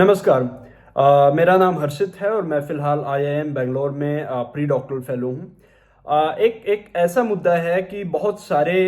नमस्कार। मेरा नाम हर्षित है और मैं फ़िलहाल आईआईएम बैंगलोर में प्री डॉक्टरल फेलो हूँ। एक एक ऐसा मुद्दा है कि बहुत सारे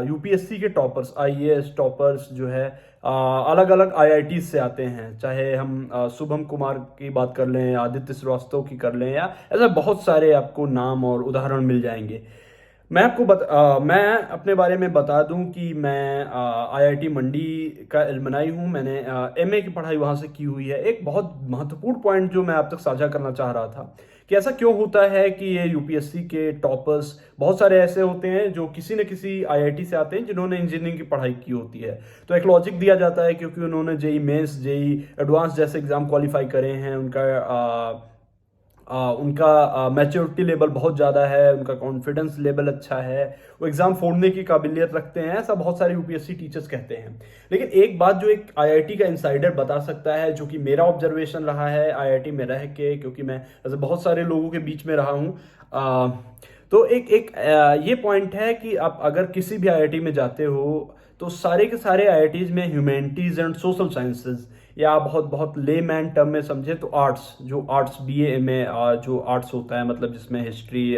यूपीएससी के टॉपर्स, आईएएस टॉपर्स जो है अलग-अलग आईआईटीज़ से आते हैं। चाहे हम शुभम कुमार की बात कर लें, आदित्य श्रीवास्तव की कर लें या ऐसे बहुत सारे आपको नाम और उदाहरण मिल जाएँगे। मैं अपने बारे में बता दूं कि मैं आईआईटी मंडी का एलुमनाई हूं। मैंने एमए की पढ़ाई वहां से की हुई है। एक बहुत महत्वपूर्ण पॉइंट जो मैं आप तक साझा करना चाह रहा था कि ऐसा क्यों होता है कि ये यूपीएससी के टॉपर्स बहुत सारे ऐसे होते हैं जो किसी न किसी आईआईटी से आते हैं जिन्होंने इंजीनियरिंग की पढ़ाई की होती है। तो एक लॉजिक दिया जाता है क्योंकि उन्होंने जेई मेंस, जेई एडवांस जैसे एग्जाम क्वालिफाई करे हैं। उनका मैच्योरिटी लेवल बहुत ज़्यादा है, उनका कॉन्फिडेंस लेवल अच्छा है, वो एग्ज़ाम फोड़ने की काबिलियत रखते हैं, ऐसा बहुत सारे यूपीएससी टीचर्स कहते हैं। लेकिन एक बात जो एक आईआईटी का इंसाइडर बता सकता है, जो कि मेरा ऑब्जर्वेशन रहा है आईआईटी में रह के, क्योंकि मैं ऐसे बहुत सारे लोगों के बीच में रहा हूँ। तो ये पॉइंट है कि आप अगर किसी भी आईआईटी में जाते हो तो सारे के सारे आईआईटीज में ह्यूमैनिटीज एंड सोशल साइंसेज, या बहुत बहुत लेमैन टर्म में समझे तो आर्ट्स, जो आर्ट्स बीए एमए जो आर्ट्स होता है, मतलब जिसमें हिस्ट्री,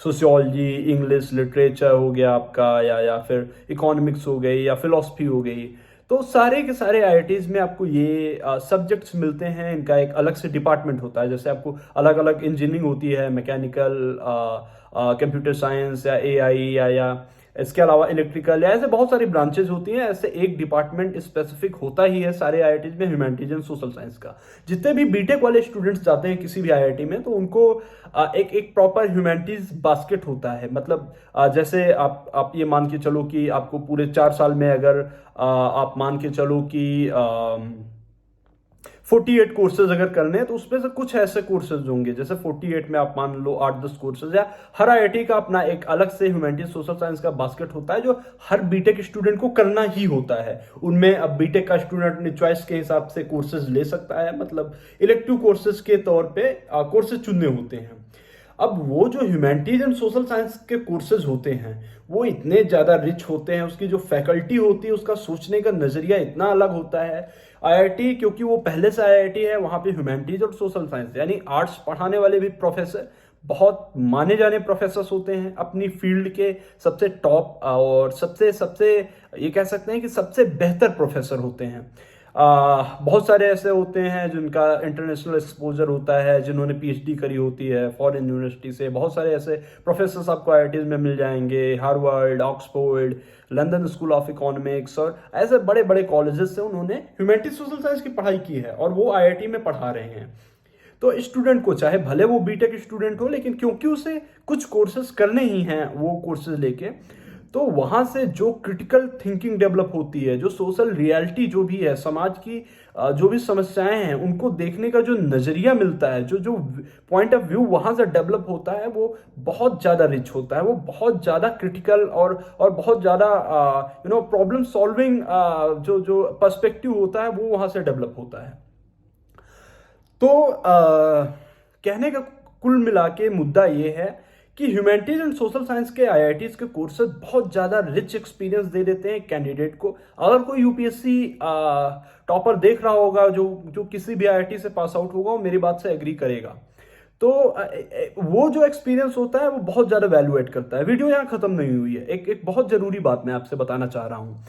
सोशियोलॉजी, इंग्लिश, लिटरेचर हो गया आपका, या फिर इकोनॉमिक्स हो गई या फिलोसफी हो गई। तो सारे के सारे आईआईटीज में आपको ये सब्जेक्ट्स मिलते हैं। इनका एक अलग से डिपार्टमेंट होता है। जैसे आपको अलग अलग इंजीनियरिंग होती है, मैकेनिकल, कंप्यूटर साइंस या एआई, या इसके अलावा इलेक्ट्रिकल, या ऐसे बहुत सारी ब्रांचेज होती हैं। ऐसे एक डिपार्टमेंट स्पेसिफिक होता ही है सारे आईआईटीज में, ह्यूमैनिटीज एंड सोशल साइंस का। जितने भी बीटेक वाले स्टूडेंट्स जाते हैं किसी भी आईआईटी में, तो उनको एक एक प्रॉपर ह्यूमैनिटीज बास्केट होता है। मतलब जैसे आप ये मान के चलो कि आपको पूरे 4 साल में अगर आप मान के चलो कि 48 कोर्सेज अगर करने हैं, तो उसमें से कुछ ऐसे कोर्सेज होंगे, जैसे 48 में आप मान लो 8-10 कोर्सेज, या हर आईआईटी का अपना एक अलग से ह्यूमैनिटीज सोशल साइंस का बास्केट होता है जो हर बीटेक स्टूडेंट को करना ही होता है। उनमें अब बीटेक का स्टूडेंट अपनी चॉइस के हिसाब से कोर्सेज ले सकता है, मतलब इलेक्टिव कोर्सेज के तौर पे कोर्सेज चुनने होते हैं। अब वो जो ह्यूमैनिटीज एंड सोशल साइंस के कोर्सेज होते हैं वो इतने ज़्यादा रिच होते हैं, उसकी जो फैकल्टी होती है उसका सोचने का नज़रिया इतना अलग होता है। आईआईटी, क्योंकि वो पहले से आईआईटी है, वहाँ पे ह्यूमैनिटीज और सोशल साइंस यानी आर्ट्स पढ़ाने वाले भी प्रोफेसर बहुत माने जाने प्रोफेसर्स होते हैं, अपनी फील्ड के सबसे टॉप और सबसे सबसे ये कह सकते हैं कि सबसे बेहतर प्रोफेसर होते हैं। बहुत सारे ऐसे होते हैं जिनका इंटरनेशनल एक्सपोजर होता है, जिन्होंने पीएचडी करी होती है फॉरेन यूनिवर्सिटी से। बहुत सारे ऐसे प्रोफेसर्स आपको आईआईटीज में मिल जाएंगे, Harvard, Oxford, London school of economics, और ऐसे बड़े बड़े कॉलेजेस से उन्होंने ह्यूमैनिटीज सोशल साइंस की पढ़ाई की है और वो आईआईटी में पढ़ा रहे हैं। तो स्टूडेंट को, चाहे भले वो बीटेक स्टूडेंट हो, लेकिन क्योंकि उसे कुछ कोर्सेज करने ही हैं वो कोर्सेज लेके, तो वहां से जो क्रिटिकल थिंकिंग डेवलप होती है, जो सोशल रियलिटी जो भी है, समाज की जो भी समस्याएं हैं उनको देखने का जो नजरिया मिलता है, जो जो पॉइंट ऑफ व्यू वहां से डेवलप होता है, वो बहुत ज्यादा रिच होता है, वो बहुत ज्यादा क्रिटिकल और बहुत ज्यादा प्रॉब्लम सॉल्विंग जो जो पर्सपेक्टिव होता है वो वहां से डेवलप होता है। तो कहने का कुल मिला के मुद्दा ये है कि ह्यूमैनिटीज एंड सोशल साइंस के आईआईटीज के कोर्सेज बहुत ज़्यादा रिच एक्सपीरियंस दे देते हैं कैंडिडेट को। अगर कोई यूपीएससी टॉपर देख रहा होगा, जो जो किसी भी आईआईटी से पास आउट होगा, वो मेरी बात से एग्री करेगा। तो वो जो एक्सपीरियंस होता है वो बहुत ज़्यादा वैल्यू एड करता है। वीडियो यहाँ खत्म नहीं हुई है, एक एक बहुत ज़रूरी बात मैं आपसे बताना चाह रहा हूँ।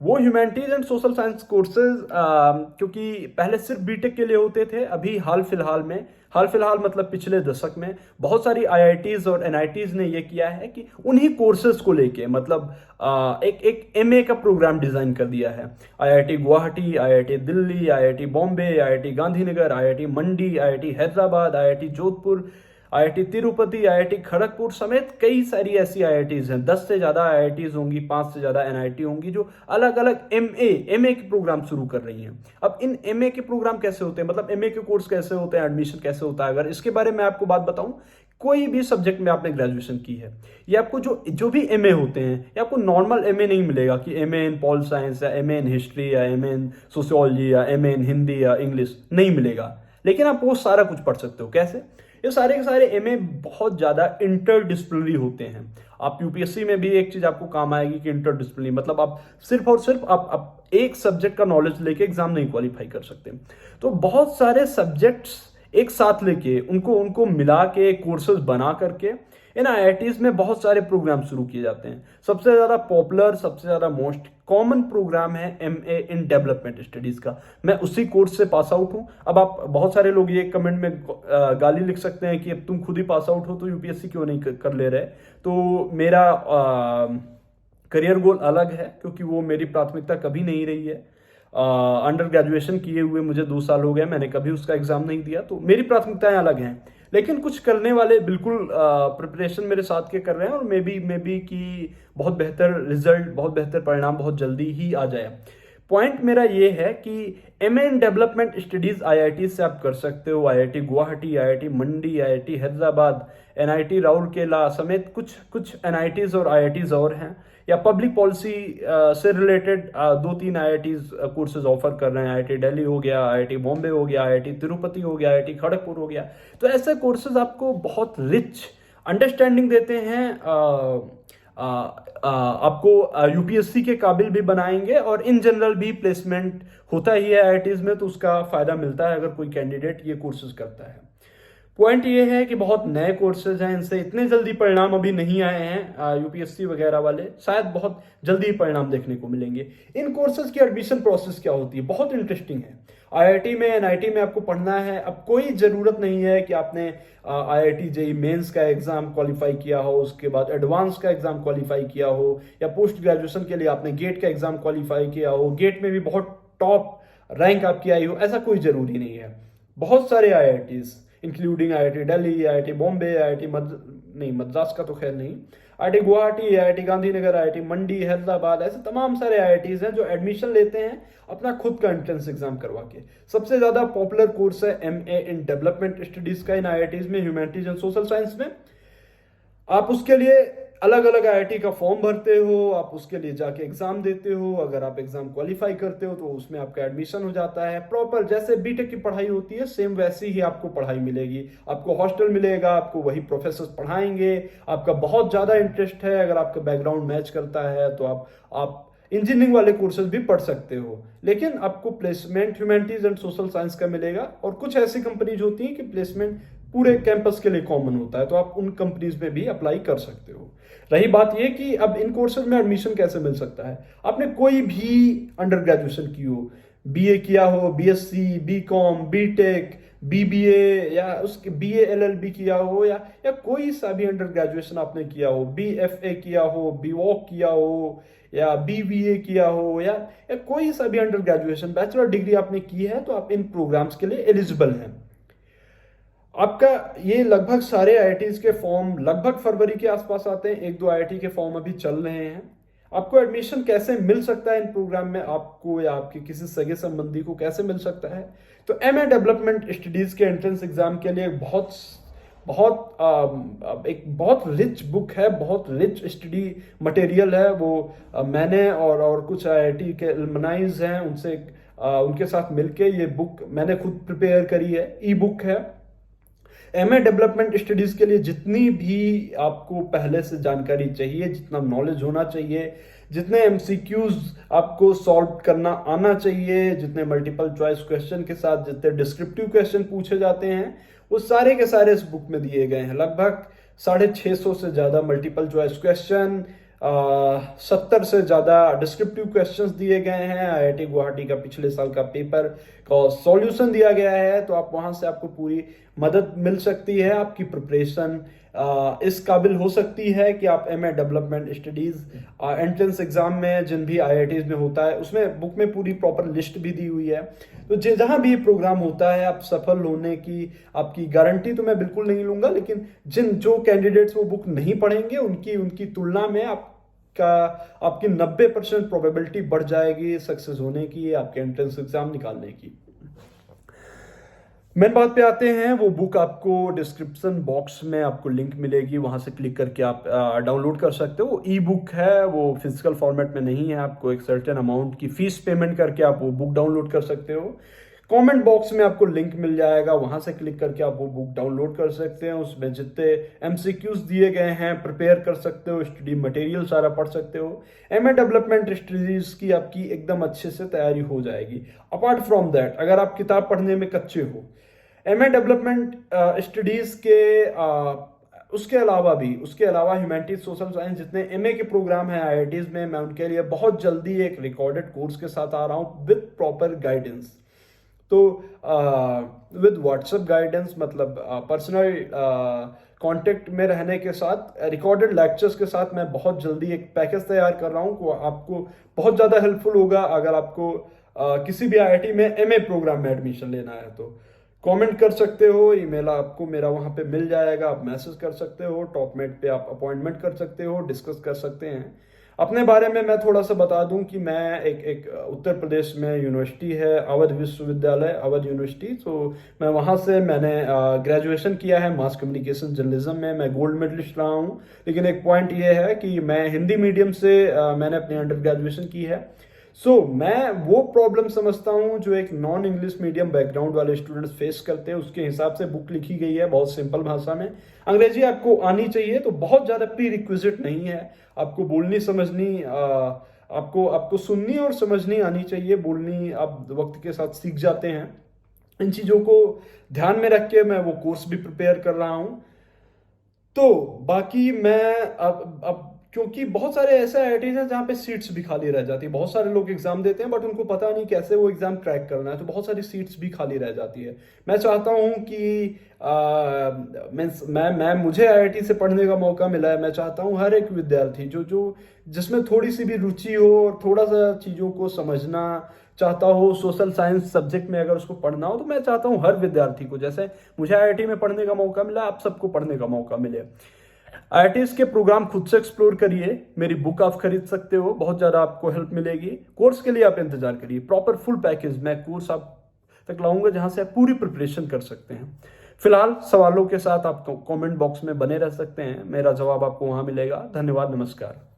वो humanities and social science courses क्योंकि पहले सिर्फ बीटेक के लिए होते थे, अभी हाल फिलहाल मतलब पिछले दशक में बहुत सारी आईआईटीज और एनआईटीज ने ये किया है कि उन्हीं कोर्सेज को लेके, मतलब एक एक एमए का प्रोग्राम डिजाइन कर दिया है। IIT Guwahati, IIT Delhi, IIT Bombay, IIT Gandhinagar, IIT Mandi, IIT Hyderabad, IIT Jodhpur, IIT Tirupati, IIT Kharagpur समेत कई सारी ऐसी आईआईटीज हैं। 10 से ज़्यादा आईआईटीज होंगी, 5 से ज़्यादा एनआईटी होंगी, जो अलग अलग एमए के प्रोग्राम शुरू कर रही हैं। अब इन एमए के प्रोग्राम कैसे होते हैं, मतलब एमए के कोर्स कैसे होते हैं, एडमिशन कैसे होता है, अगर इसके बारे में आपको बात बताऊं, कोई भी सब्जेक्ट में आपने ग्रेजुएशन की है, ये आपको जो जो भी एमए होते हैं, ये आपको नॉर्मल एमए नहीं मिलेगा कि एमए इन पॉल साइंस या एमए इन हिस्ट्री या एमए इन सोशियोलॉजी या एमए इन हिंदी या इंग्लिश, नहीं मिलेगा। लेकिन आप वो सारा कुछ पढ़ सकते हो। कैसे? ये सारे के सारे एमए बहुत ज़्यादा इंटरडिसिप्लिनरी होते हैं। आप यूपीएससी में भी एक चीज़ आपको काम आएगी कि इंटरडिसिप्लिनरी मतलब आप सिर्फ और सिर्फ आप एक सब्जेक्ट का नॉलेज लेके एग्जाम नहीं क्वालिफाई कर सकते। तो बहुत सारे सब्जेक्ट्स एक साथ लेके उनको उनको मिला के कोर्सेज बना करके इन आईआईटीज में बहुत सारे प्रोग्राम शुरू किए जाते हैं। सबसे ज़्यादा पॉपुलर, सबसे ज़्यादा मोस्ट कॉमन प्रोग्राम है एमए इन डेवलपमेंट स्टडीज़ का। मैं उसी कोर्स से पास आउट हूँ। अब आप बहुत सारे लोग ये कमेंट में गाली लिख सकते हैं कि अब तुम खुद ही पास आउट हो तो यूपीएससी क्यों नहीं कर ले रहे। तो मेरा करियर गोल अलग है, क्योंकि वो मेरी प्राथमिकता कभी नहीं रही है। अंडर ग्रेजुएशन किए हुए मुझे 2 साल हो गए, मैंने कभी उसका एग्जाम नहीं दिया, तो मेरी प्राथमिकताएं अलग हैं। लेकिन कुछ करने वाले बिल्कुल प्रिपरेशन मेरे साथ के कर रहे हैं, और मे बी कि बहुत बेहतर रिजल्ट, बहुत बेहतर परिणाम बहुत जल्दी ही आ जाए। पॉइंट मेरा ये है कि MA in development studies IIT से आप कर सकते हो। IIT Guwahati, IIT Mandi, IIT Hyderabad, NIT Rourkela समेत कुछ एनआईटीज और आईआईटीज और हैं, या पब्लिक पॉलिसी से रिलेटेड 2-3 आईआईटीज कोर्सेज ऑफर कर रहे हैं। आईआईटी दिल्ली हो गया, आईआईटी बॉम्बे हो गया, आईआईटी तिरुपति हो गया, आईआईटी खड़गपुर हो गया। तो ऐसे कोर्सेज आपको बहुत रिच अंडरस्टैंडिंग देते हैं, आपको यूपीएससी के काबिल भी बनाएंगे, और इन जनरल भी प्लेसमेंट होता ही है आईआईटीज में, तो उसका फायदा मिलता है अगर कोई कैंडिडेट ये कोर्सेज करता है। पॉइंट ये है कि बहुत नए कोर्सेज हैं, इनसे इतने जल्दी परिणाम अभी नहीं आए हैं। यूपीएससी वगैरह वाले शायद बहुत जल्दी ही परिणाम देखने को मिलेंगे। इन कोर्सेज की एडमिशन प्रोसेस क्या होती है, बहुत इंटरेस्टिंग है। आईआईटी में, एनआईटी में आपको पढ़ना है। अब कोई ज़रूरत नहीं है कि आपने आईआईटी जेईई मेंस का एग्जाम क्वालिफाई किया हो, उसके बाद एडवांस का एग्जाम क्वालिफाई किया हो, या पोस्ट ग्रेजुएशन के लिए आपने गेट का एग्जाम क्वालिफाई किया हो, गेट में भी बहुत टॉप रैंक आपकी आई हो, ऐसा कोई ज़रूरी नहीं है। बहुत सारे IITs including IIT Delhi, IIT Bombay, IIT Madras का तो खैर नहीं, IIT Guwahati, IIT Gandhinagar, IIT Mandi, Hyderabad, ऐसे तमाम सारे आईआईटीज हैं जो एडमिशन लेते हैं अपना खुद का एंट्रेंस एग्जाम करवा के। सबसे ज्यादा पॉपुलर कोर्स है एमए इन डेवलपमेंट स्टडीज का इन आईआईटीज में, ह्यूमैनिटीज एंड सोशल साइंस में। आप उसके लिए अलग अलग आईआईटी का फॉर्म भरते हो, आप उसके लिए जाके एग्जाम देते हो। अगर आप एग्जाम क्वालिफाई करते हो तो उसमें आपका एडमिशन हो जाता है। प्रॉपर जैसे बीटेक की पढ़ाई होती है सेम वैसी ही आपको पढ़ाई मिलेगी। आपको हॉस्टल मिलेगा, आपको वही प्रोफेसर पढ़ाएंगे। आपका बहुत ज़्यादा इंटरेस्ट है, अगर आपका बैकग्राउंड मैच करता है तो आप इंजीनियरिंग वाले कोर्सेज भी पढ़ सकते हो, लेकिन आपको placement humanities and social science का मिलेगा। और कुछ ऐसी कंपनीज होती हैं कि प्लेसमेंट पूरे कैंपस के लिए कॉमन होता है, तो आप उन कंपनीज में भी अप्लाई कर सकते हो। रही बात यह कि अब इन कोर्सेज में एडमिशन कैसे मिल सकता है। आपने कोई भी अंडर ग्रेजुएशन की हो, बीए किया हो, बीएससी, बीकॉम, बीटेक, बीबीए, या उसके बीए एलएलबी किया हो, या कोई सा भी अंडर ग्रेजुएशन आपने किया हो, बीएफए किया हो, बीवॉक किया हो, या बीबीए किया हो, या कोई सा भी अंडर ग्रेजुएशन बैचलर डिग्री आपने की है, तो आप इन प्रोग्राम्स के लिए एलिजिबल हैं। आपका ये लगभग सारे आईआईटीज के फॉर्म लगभग फरवरी के आसपास आते हैं। 1-2 आईआईटी के फॉर्म अभी चल रहे हैं। आपको एडमिशन कैसे मिल सकता है इन प्रोग्राम में, आपको या आपके किसी सगे संबंधी को कैसे मिल सकता है। तो एमए डेवलपमेंट स्टडीज के एंट्रेंस एग्जाम के लिए एक बहुत रिच बुक है, बहुत रिच स्टडी मटेरियल है वो। मैंने और कुछ आईआईटी के एलुमनाइज हैं उनसे उनके साथ मिलके ये बुक मैंने खुद प्रिपेयर करी है, ई बुक है। एमए डेवलपमेंट स्टडीज के लिए जितनी भी आपको पहले से जानकारी चाहिए, जितना नॉलेज होना चाहिए, जितने एमसीक्यूज आपको सॉल्व करना आना चाहिए, जितने मल्टीपल चॉइस क्वेश्चन के साथ जितने डिस्क्रिप्टिव क्वेश्चन पूछे जाते हैं, वो सारे के सारे इस बुक में दिए गए हैं। लगभग 650 से ज्यादा मल्टीपल चॉइस क्वेश्चन, 70 से ज़्यादा डिस्क्रिप्टिव क्वेश्चंस दिए गए हैं। आईआईटी गुवाहाटी का पिछले साल का पेपर का सॉल्यूशन दिया गया है, तो आप वहां से आपको पूरी मदद मिल सकती है। आपकी प्रिपरेशन इस काबिल हो सकती है कि आप MA development studies entrance exam में जिन भी आईआईटीज में होता है, उसमें बुक में पूरी प्रॉपर लिस्ट भी दी हुई है। तो जहां भी प्रोग्राम होता है आप सफल होने की आपकी गारंटी तो मैं बिल्कुल नहीं लूंगा, लेकिन जो कैंडिडेट्स वो बुक नहीं पढ़ेंगे उनकी तुलना में आपकी 90% प्रोबेबिलिटी बढ़ जाएगी सक्सेस होने की, आपके एंट्रेंस एग्जाम निकालने की। मेन बात पे आते हैं, वो बुक आपको डिस्क्रिप्शन बॉक्स में आपको लिंक मिलेगी, वहां से क्लिक करके आप डाउनलोड कर सकते हो। ई बुक है, वो फिजिकल फॉर्मेट में नहीं है। आपको एक सर्टेन अमाउंट की फीस पेमेंट करके आप वो बुक डाउनलोड कर सकते हो। कमेंट बॉक्स में आपको लिंक मिल जाएगा, वहां से क्लिक करके आप वो बुक डाउनलोड कर सकते हैं। उसमें जितने एमसीक्यूज दिए गए हैं प्रिपेयर कर सकते हो, स्टडी मटेरियल सारा पढ़ सकते हो। एमए डेवलपमेंट स्टडीज की आपकी एकदम अच्छे से तैयारी हो जाएगी। अपार्ट फ्रॉम दैट, अगर आप किताब पढ़ने में कच्चे हो, एमए डेवलपमेंट स्टडीज के उसके अलावा ह्यूमैनिटीज सोशल साइंस जितने एमए के प्रोग्राम हैं आईआईटीज में, मैं उनके लिए बहुत जल्दी एक रिकॉर्डेड कोर्स के साथ आ रहा हूँ विद प्रॉपर गाइडेंस। तो विद व्हाट्सएप गाइडेंस, मतलब पर्सनल कांटेक्ट में रहने के साथ, रिकॉर्डेड लेक्चर्स के साथ मैं बहुत जल्दी एक पैकेज तैयार कर रहा हूँ वो आपको बहुत ज़्यादा हेल्पफुल होगा अगर आपको किसी भी आईआईटी में एमए प्रोग्राम में एडमिशन लेना है। तो कमेंट कर सकते हो, ईमेल आपको मेरा वहाँ पे मिल जाएगा, आप मैसेज कर सकते हो, टॉपमेट पे आप अपॉइंटमेंट कर सकते हो, डिस्कस कर सकते हैं। अपने बारे में मैं थोड़ा सा बता दूं कि मैं एक उत्तर प्रदेश में यूनिवर्सिटी है अवध विश्वविद्यालय, अवध यूनिवर्सिटी, तो मैं वहाँ से मैंने ग्रेजुएशन किया है मास कम्युनिकेशन जर्नलिज्म में। मैं गोल्ड मेडलिस्ट रहा हूँ। लेकिन एक पॉइंट ये है कि मैं हिंदी मीडियम से मैंने अपनी अंडर ग्रेजुएशन की है। मैं वो प्रॉब्लम समझता हूँ जो एक नॉन इंग्लिश मीडियम बैकग्राउंड वाले स्टूडेंट्स फेस करते हैं, उसके हिसाब से बुक लिखी गई है बहुत सिंपल भाषा में। अंग्रेजी आपको आनी चाहिए, तो बहुत ज़्यादा प्री रिक्विजिट नहीं है। आपको बोलनी समझनी आपको सुननी और समझनी आनी चाहिए, बोलनी आप वक्त के साथ सीख जाते हैं। इन चीज़ों को ध्यान में रख के मैं वो कोर्स भी प्रिपेयर कर रहा हूँ। तो बाकी मैं अब क्योंकि बहुत सारे ऐसे आईआईटीज हैं जहाँ पे सीट्स भी खाली रह जाती है, बहुत सारे लोग एग्जाम देते हैं बट उनको पता नहीं कैसे वो एग्जाम क्रैक करना है, तो बहुत सारी सीट्स भी खाली रह जाती है। मैं चाहता हूँ कि मुझे आईआईटी से पढ़ने का मौका मिला है। मैं चाहता हूँ हर एक विद्यार्थी जो जिसमें थोड़ी सी भी रुचि हो और थोड़ा सा चीज़ों को समझना चाहता हो, सोशल साइंस सब्जेक्ट में अगर उसको पढ़ना हो, तो मैं चाहता हूँ हर विद्यार्थी को, जैसे मुझे आईआईटी में पढ़ने का मौका मिला, आप सबको पढ़ने का मौका मिले। आईआईटीज के प्रोग्राम खुद से एक्सप्लोर करिए, मेरी बुक आप खरीद सकते हो, बहुत ज़्यादा आपको हेल्प मिलेगी। कोर्स के लिए आप इंतजार करिए, प्रॉपर फुल पैकेज मैं कोर्स आप तक लाऊंगा जहां से आप पूरी प्रिपरेशन कर सकते हैं। फिलहाल सवालों के साथ आप कमेंट बॉक्स में बने रह सकते हैं, मेरा जवाब आपको वहां मिलेगा। धन्यवाद, नमस्कार।